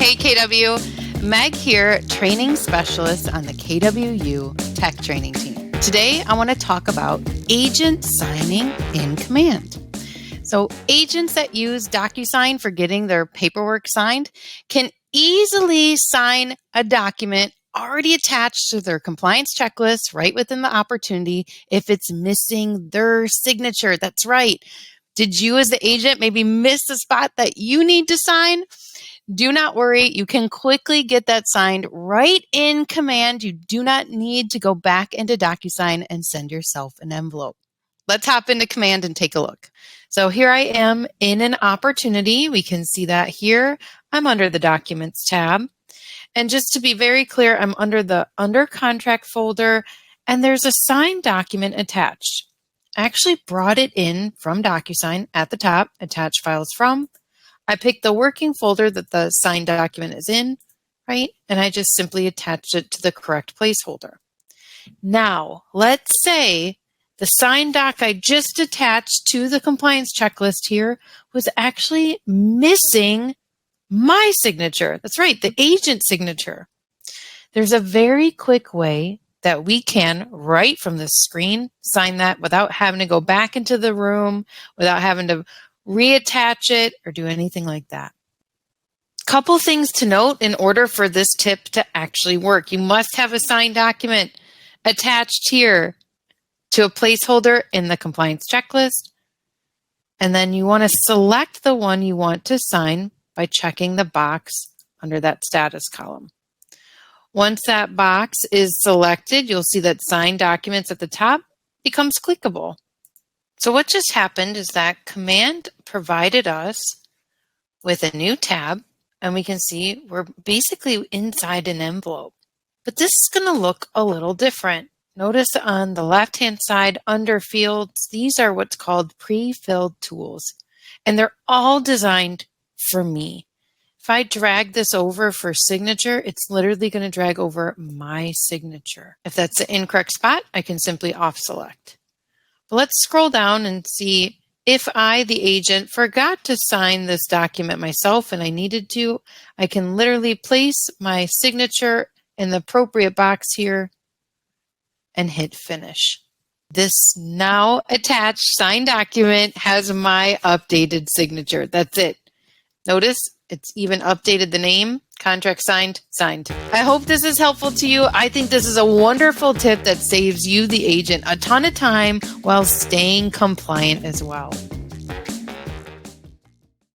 Hey KW, Meg here, training specialist on the KWU tech training team. Today I want to talk about agent signing in Command. So agents that use DocuSign for getting their paperwork signed can easily sign a document already attached to their compliance checklist right within the opportunity if it's missing their signature. That's right. Did you as the agent maybe miss the spot that you need to sign? Do not worry. You can quickly get that signed right in Command. You do not need to go back into DocuSign and send yourself an envelope. Let's hop into Command and take a look. So here I am in an opportunity. We can see that here. I'm under the Documents tab. And just to be very clear, I'm under the Under Contract folder, and there's a signed document attached. I actually brought it in from DocuSign at the top, Attach Files From. I picked the working folder that the signed document is in, right? And I just simply attached it to the correct placeholder. Now, let's say the signed doc I just attached to the compliance checklist here was actually missing my signature. That's right, the agent signature. There's a very quick way that we can, right from the screen, sign that without having to go back into the room, without having to reattach it or do anything like that. Couple things to note in order for this tip to actually work. You must have a signed document attached here to a placeholder in the compliance checklist. And then you want to select the one you want to sign by checking the box under that status column. Once that box is selected, you'll see that Signed Documents at the top becomes clickable. So what just happened is that Command provided us with a new tab, and we can see we're basically inside an envelope. But this is going to look a little different. Notice on the left-hand side under fields, these are what's called pre-filled tools, and they're all designed for me. If I drag this over for signature, it's literally going to drag over my signature. If that's the incorrect spot, I can simply off-select. But let's scroll down and see if I, the agent, forgot to sign this document myself and I needed to, I can literally place my signature in the appropriate box here and hit finish. This now attached signed document has my updated signature. That's it. Notice it's even updated the name, contract signed, signed. I hope this is helpful to you. I think this is a wonderful tip that saves you, the agent, a ton of time while staying compliant as well.